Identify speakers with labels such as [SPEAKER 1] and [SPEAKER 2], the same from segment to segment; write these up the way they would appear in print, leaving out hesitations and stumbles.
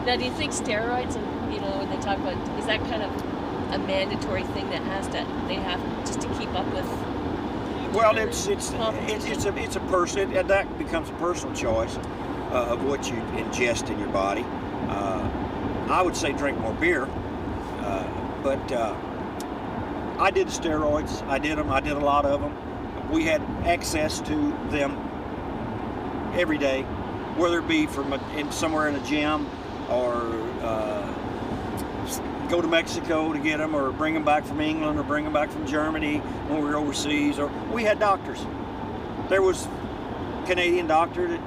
[SPEAKER 1] Now, do you think steroids, and you know, when they talk about, is that kind of a mandatory thing that they have just to keep up with?
[SPEAKER 2] Well, it's a person, that becomes a personal choice of what you ingest in your body. I would say drink more beer, but I did steroids. I did them. I did a lot of them. We had access to them every day, whether it be from somewhere in a gym or go to Mexico to get them, or bring them back from England, or bring them back from Germany when we were overseas. Or we had doctors. There was a Canadian doctor that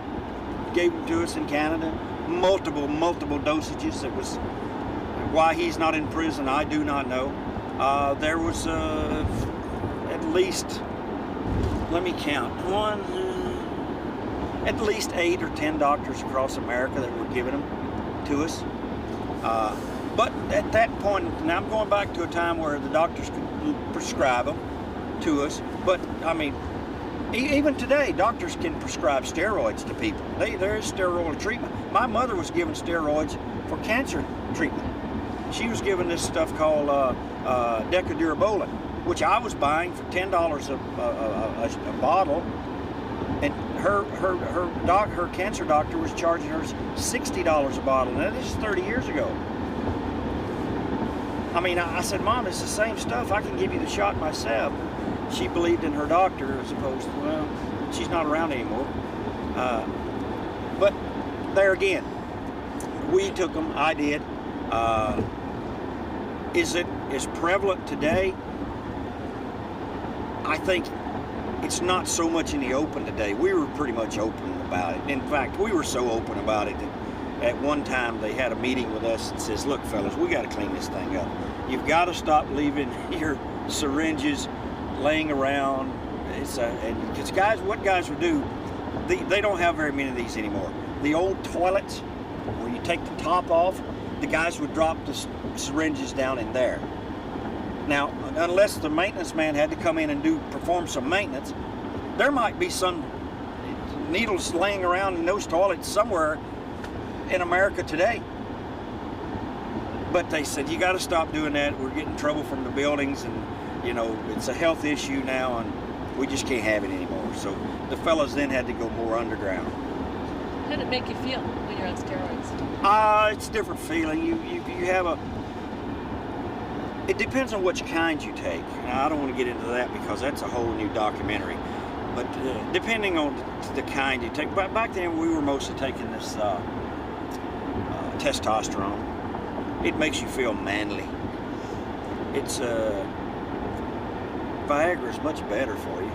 [SPEAKER 2] gave them to us in Canada, multiple dosages. It was why he's not in prison, I do not know. There was at least, let me count, at least 8 or 10 doctors across America that were giving them to us. But at that point, now I'm going back to a time where the doctors could prescribe them to us. But I mean, even today, doctors can prescribe steroids to people. There is steroid treatment. My mother was given steroids for cancer treatment. She was given this stuff called Decadurabolin, which I was buying for $10 a bottle, and her cancer doctor was charging her $60 a bottle. Now this is 30 years ago. I mean, I said, Mom, it's the same stuff. I can give you the shot myself. She believed in her doctor as opposed to, well, she's not around anymore. But there again, we took them. I did. Is it as prevalent today? I think it's not so much in the open today. We were pretty much open about it. In fact, we were so open about it that at one time they had a meeting with us and says, look, fellas, we got to clean this thing up. You've got to stop leaving your syringes laying around. Because guys, what guys would do, they don't have very many of these anymore. The old toilets where you take the top off, the guys would drop the syringes down in there. Now, unless the maintenance man had to come in and perform some maintenance, there might be some needles laying around in those toilets somewhere in America today. But they said, you got to stop doing that. We're getting trouble from the buildings, and you know, it's a health issue now, and we just can't have it anymore. So the fellas then had to go more underground.
[SPEAKER 1] How did it make you feel when you're on steroids?
[SPEAKER 2] It's a different feeling. You have a, it depends on which kind you take. Now, I don't want to get into that because that's a whole new documentary. But depending on the kind you take, back then we were mostly taking this testosterone. It makes you feel manly. It's Viagra's much better for you.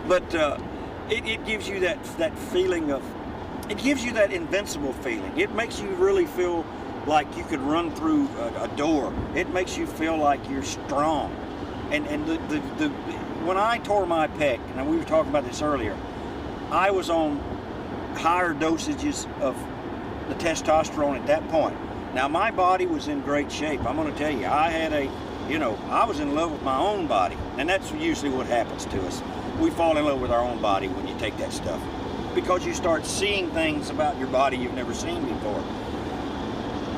[SPEAKER 2] But it gives you that feeling of, it gives you that invincible feeling. It makes you really feel like you could run through a door. It makes you feel like you're strong. And when I tore my pec, and we were talking about this earlier, I was on higher dosages of the testosterone at that point. Now my body was in great shape. I'm going to tell you, I had I was in love with my own body, and that's usually what happens to us. We fall in love with our own body when you take that stuff, because you start seeing things about your body you've never seen before.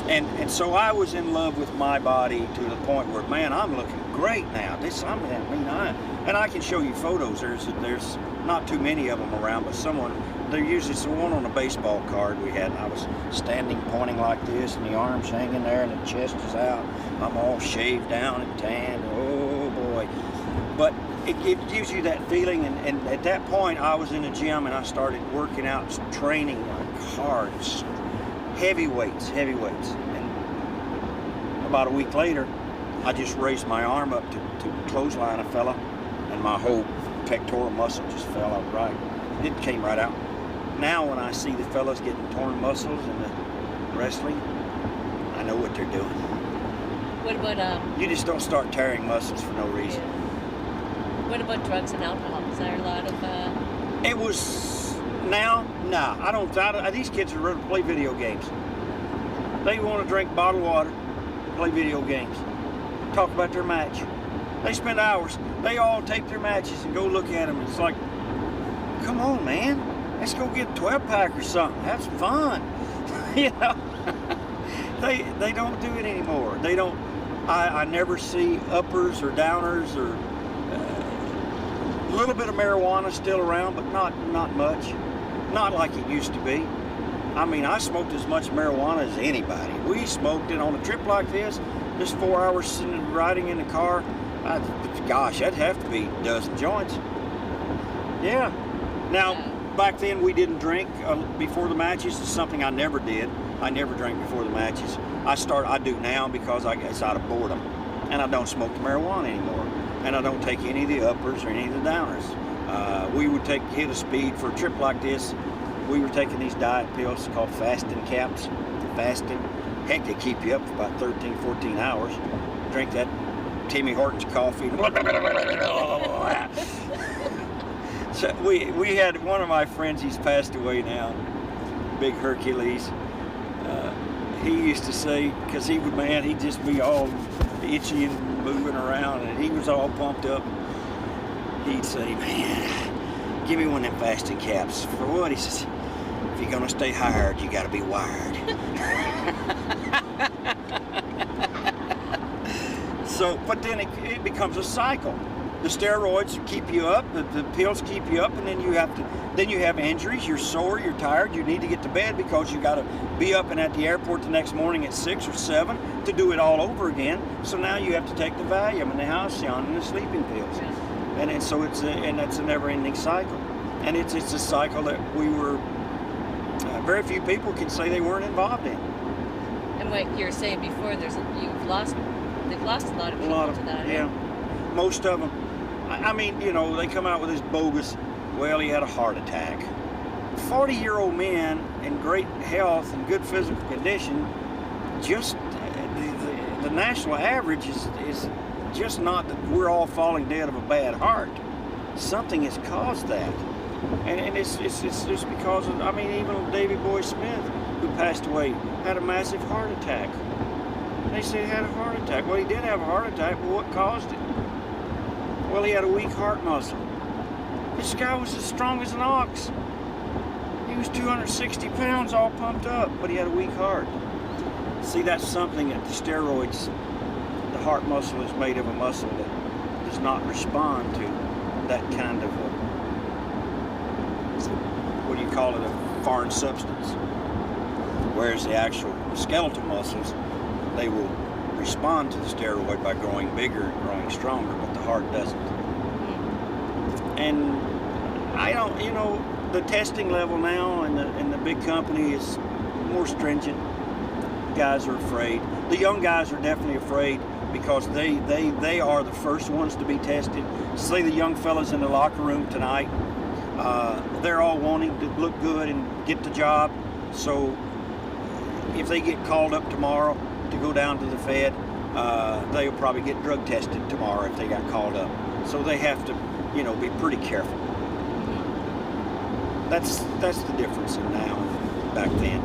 [SPEAKER 2] And so I was in love with my body to the point where, man, I'm looking great now. And I can show you photos. There's not too many of them around, but there usually is one on a baseball card we had, and I was standing pointing like this, and the arms hanging there, and the chest is out. I'm all shaved down and tanned. Oh boy. But it gives you that feeling, and at that point I was in a gym and I started working out, training like hard, heavy weights. And about a week later, I just raised my arm up to clothesline a fella, and my whole pectoral muscle just fell out right. It came right out. Now when I see the fellas getting torn muscles in the wrestling, I know what they're doing.
[SPEAKER 1] What about
[SPEAKER 2] you just don't start tearing muscles for no reason.
[SPEAKER 1] Yeah. What about drugs and alcohol? Is there a lot of
[SPEAKER 2] It was now, nah. These kids are ready to play video games. They want to drink bottled water, play video games, talk about their match. They spend hours. They all take their matches and go look at them. It's like, come on, man. let's go get a 12-pack or something. Have some fun. You know, they don't do it anymore. They don't. I never see uppers or downers or a little bit of marijuana still around, but not much. Not like it used to be. I mean, I smoked as much marijuana as anybody. We smoked it on a trip like this, just 4 hours sitting riding in the car. Gosh, that'd have to be a dozen joints. Yeah. Now, back then we didn't drink before the matches. It's something I never did. I never drank before the matches. I do now because it's out of boredom. And I don't smoke the marijuana anymore. And I don't take any of the uppers or any of the downers. We would hit a speed for a trip like this. We were taking these diet pills called fasting caps. Fasting. Heck, they keep you up for about 13, 14 hours. Drink that Timmy Hortons coffee. So we had one of my friends, he's passed away now, Big Hercules. He used to say, because he'd just be all itchy and moving around, and he was all pumped up. He'd say, man, give me one of them fasting caps. For what? He says, if you're gonna stay hired, you gotta be wired. So, but then it becomes a cycle. The steroids keep you up, the pills keep you up, and then you have injuries, you're sore, you're tired, you need to get to bed because you got to be up and at the airport the next morning at 6 or 7 to do it all over again. So now you have to take the Valium and the Halcyon and the sleeping pills. And that's a never-ending cycle. And it's a cycle that very few people can say they weren't involved in.
[SPEAKER 1] And what you were saying before, they've lost a lot of people to that.
[SPEAKER 2] Yeah. Most of them. I mean, you know, they come out with this bogus, well, he had a heart attack. 40-year-old men in great health and good physical condition, just the national average is just not that we're all falling dead of a bad heart. Something has caused that. And it's just because of, I mean, even Davy Boy Smith, who passed away, had a massive heart attack. They say he had a heart attack. Well, he did have a heart attack, but what caused it? Well, he had a weak heart muscle. This guy was as strong as an ox. He was 260 pounds all pumped up, but he had a weak heart. See, that's something that the steroids, the heart muscle is made of a muscle that does not respond to that kind of, what do you call it, a foreign substance. Whereas the actual skeletal muscles, they will respond to the steroid by growing bigger and growing stronger, but the heart doesn't. And I don't, you know, the testing level now and the big company is more stringent. Guys are afraid. The young guys are definitely afraid because they are the first ones to be tested. Say the young fellas in the locker room tonight, they're all wanting to look good and get the job. So if they get called up tomorrow to go down to the Fed, they'll probably get drug tested tomorrow if they got called up. So they have to, you know, be pretty careful. That's the difference in now and back then.